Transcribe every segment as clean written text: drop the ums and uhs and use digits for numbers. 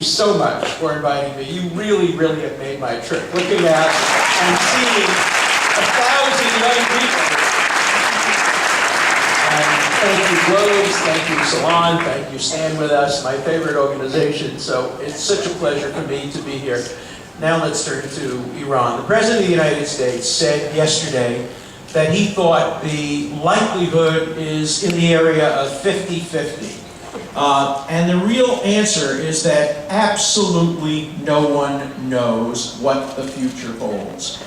So much for inviting me. You really, really have made my trip. Looking out and seeing 1,000 young people. And thank you, Globes, thank you, Salon, thank you, Stand With Us, my favorite organization. So it's such a pleasure for me to be here. Now let's turn to Iran. The President of the United States said yesterday that he thought the likelihood is in the area of 50-50. And the real answer is that absolutely no one knows what the future holds.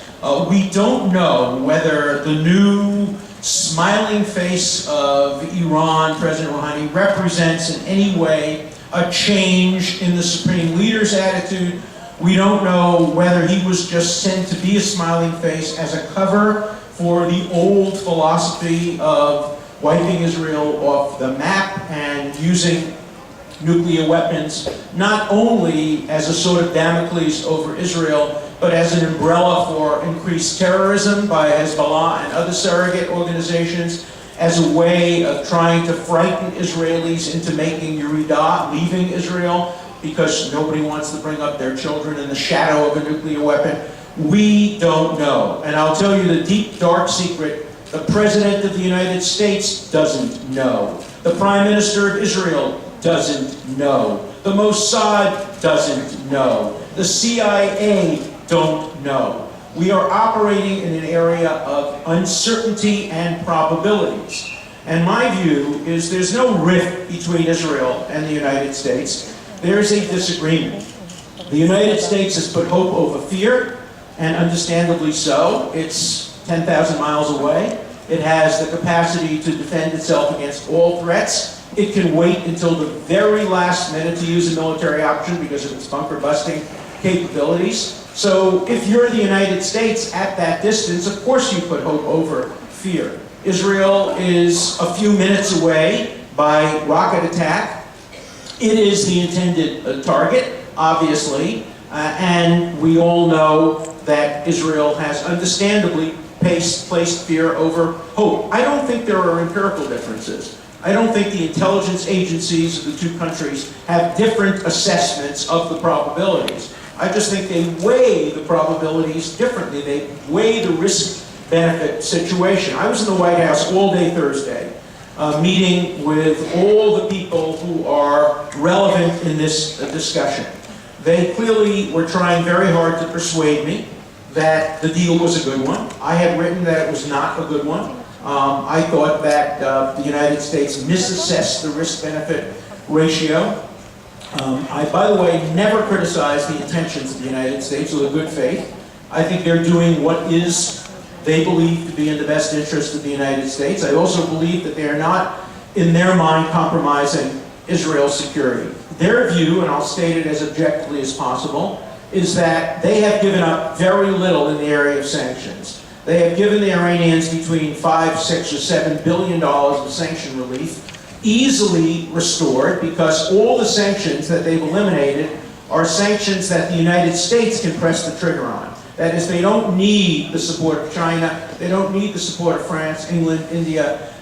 We don't know whether the new smiling face of Iran, President Rouhani, represents in any way a change in the Supreme Leader's attitude. We don't know whether he was just sent to be a smiling face as a cover for the old philosophy of wiping Israel off the map and using nuclear weapons, not only as a sort of Damocles over Israel, but as an umbrella for increased terrorism by Hezbollah and other surrogate organizations, as a way of trying to frighten Israelis into making Yerida, leaving Israel, because nobody wants to bring up their children in the shadow of a nuclear weapon. We don't know. And I'll tell you the deep, dark secret: the President of the United States doesn't know. The Prime Minister of Israel doesn't know. The Mossad doesn't know. The CIA don't know. We are operating in an area of uncertainty and probabilities. And my view is there's no rift between Israel and the United States. There's a disagreement. The United States has put hope over fear, and understandably so. It's 10,000 miles away. It has the capacity to defend itself against all threats. It can wait until the very last minute to use a military option because of its bunker-busting capabilities. So if you're the United States at that distance, of course you put hope over fear. Israel is a few minutes away by rocket attack. It is the intended target, obviously, and we all know that Israel has understandably placed fear over hope. I don't think there are empirical differences. I don't think the intelligence agencies of the two countries have different assessments of the probabilities. I just think they weigh the probabilities differently. They weigh the risk-benefit situation. I was in the White House all day Thursday, meeting with all the people who are relevant in this discussion. They clearly were trying very hard to persuade me that the deal was a good one. I had written that it was not a good one. I thought that the United States misassessed the risk-benefit ratio. I, by the way, never criticized the intentions of the United States with a good faith. I think they're doing what is they believe to be in the best interest of the United States. I also believe that they are not, in their mind, compromising Israel's security. Their view, and I'll state it as objectively as possible, is that they have given up very little in the area of sanctions. They have given the Iranians between $5, $6, or $7 billion of sanction relief, easily restored, because all the sanctions that they've eliminated are sanctions that the United States can press the trigger on. That is, they don't need the support of China, they don't need the support of France, England, India,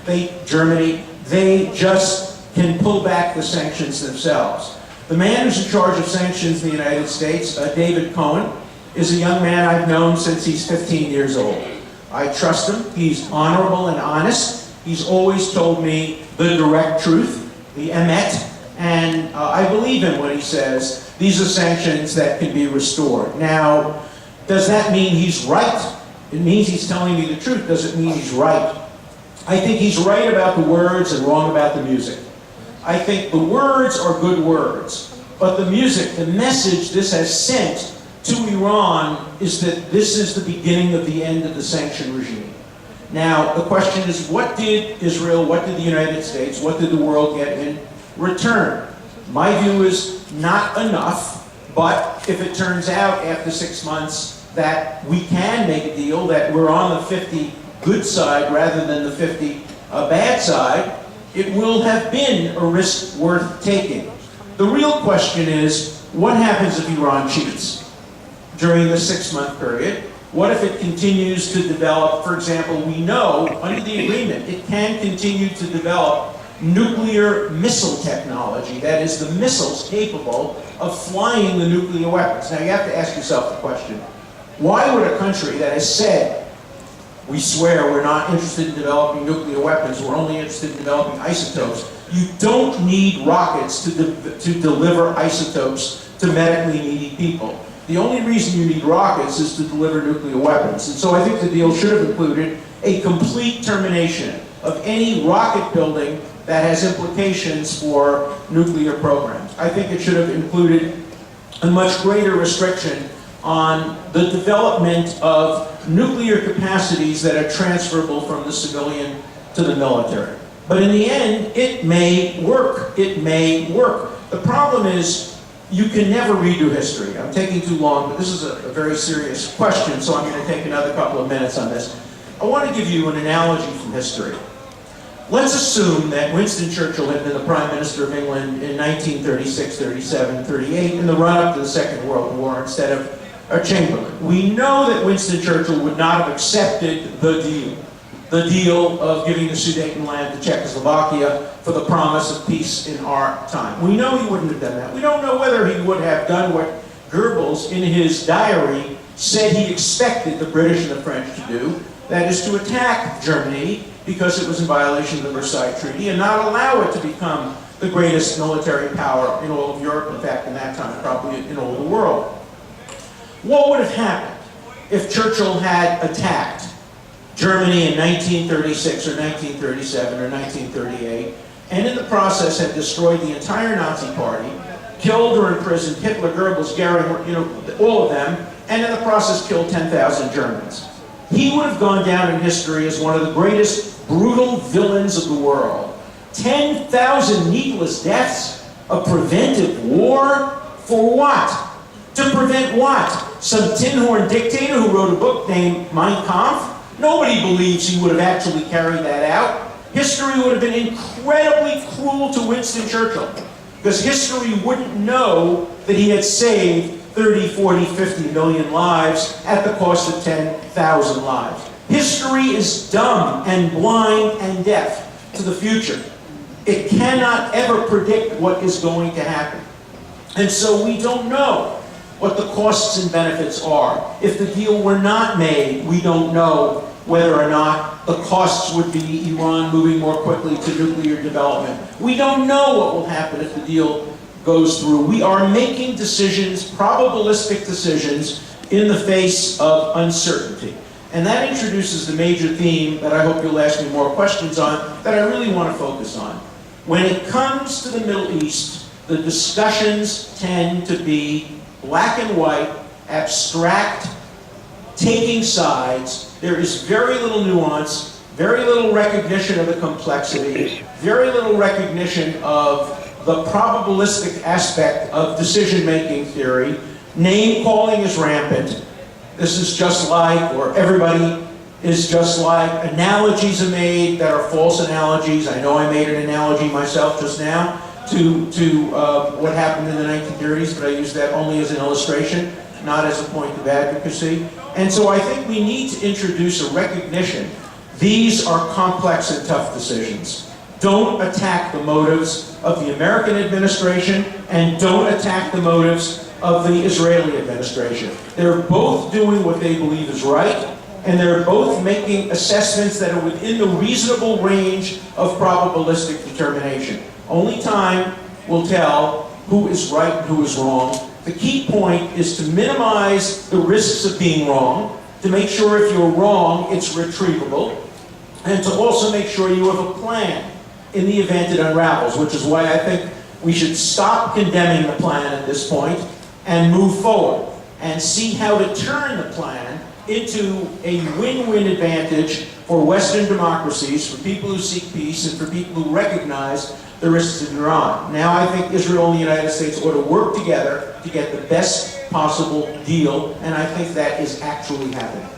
Germany. They just can pull back the sanctions themselves. The man who's in charge of sanctions in the United States, David Cohen, is a young man I've known since he's 15 years old. I trust him. He's honorable and honest. He's always told me the direct truth, the emet, and I believe him when he says these are sanctions that can be restored. Now, does that mean he's right? It means he's telling me the truth. Does it mean he's right? I think he's right about the words and wrong about the music. I think the words are good words, but the music, the message this has sent to Iran is that this is the beginning of the end of the sanction regime. Now, the question is, what did Israel, what did the United States, what did the world get in return? My view is not enough, but if it turns out after 6 months that we can make a deal, that we're on the 50 good side rather than the 50 bad side, it will have been a risk worth taking. The real question is, what happens if Iran cheats during the 6-month period? What if it continues to develop? For example, we know under the agreement it can continue to develop nuclear missile technology, that is, the missiles capable of flying the nuclear weapons. Now you have to ask yourself the question, why would a country that has said, we swear we're not interested in developing nuclear weapons, we're only interested in developing isotopes. You don't need rockets to deliver isotopes to medically needy people. The only reason you need rockets is to deliver nuclear weapons. And so I think the deal should have included a complete termination of any rocket building that has implications for nuclear programs. I think it should have included a much greater restriction on the development of nuclear capacities that are transferable from the civilian to the military. But in the end, it may work. It may work. The problem is, you can never redo history. I'm taking too long, but this is a very serious question, so I'm going to take another couple of minutes on this. I want to give you an analogy from history. Let's assume that Winston Churchill had been the Prime Minister of England in 1936, 37, 38, in the run-up to the Second World War, instead of a Chamberlain. We know that Winston Churchill would not have accepted the deal of giving the Sudetenland to Czechoslovakia for the promise of peace in our time. We know he wouldn't have done that. We don't know whether he would have done what Goebbels, in his diary, said he expected the British and the French to do, that is to attack Germany because it was in violation of the Versailles Treaty and not allow it to become the greatest military power in all of Europe, in fact, in that time, probably in all the world. What would have happened if Churchill had attacked Germany in 1936 or 1937 or 1938, and in the process had destroyed the entire Nazi Party, killed or imprisoned Hitler, Goebbels, Goering, all of them, and in the process killed 10,000 Germans? He would have gone down in history as one of the greatest brutal villains of the world. 10,000 needless deaths, a preventive war, for what? To prevent what? Some tin-horn dictator who wrote a book named Mein Kampf? Nobody believes he would have actually carried that out. History would have been incredibly cruel to Winston Churchill, because history wouldn't know that he had saved 30, 40, 50 million lives at the cost of 10,000 lives. History is dumb and blind and deaf to the future. It cannot ever predict what is going to happen. And so we don't know what the costs and benefits are. If the deal were not made, we don't know whether or not the costs would be Iran moving more quickly to nuclear development. We don't know what will happen if the deal goes through. We are making decisions, probabilistic decisions, in the face of uncertainty. And that introduces the major theme that I hope you'll ask me more questions on, that I really want to focus on. When it comes to the Middle East, the discussions tend to be black and white, abstract, taking sides. There is very little nuance, very little recognition of the complexity, very little recognition of the probabilistic aspect of decision-making theory. Name-calling is rampant. This is just like, or everybody is just like. Analogies are made that are false analogies. I know I made an analogy myself just now to what happened in the 1930s, but I use that only as an illustration, not as a point of advocacy. And so I think we need to introduce a recognition. These are complex and tough decisions. Don't attack the motives of the American administration, and don't attack the motives of the Israeli administration. They're both doing what they believe is right, and they're both making assessments that are within the reasonable range of probabilistic determination. Only time will tell who is right and who is wrong. The key point is to minimize the risks of being wrong, to make sure if you're wrong, it's retrievable, and to also make sure you have a plan in the event it unravels, which is why I think we should stop condemning the plan at this point and move forward and see how to turn the plan into a win-win advantage for Western democracies, for people who seek peace, and for people who recognize the risks in Iran. Now I think Israel and the United States ought to work together to get the best possible deal, and I think that is actually happening.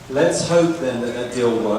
Let's hope then that that deal works.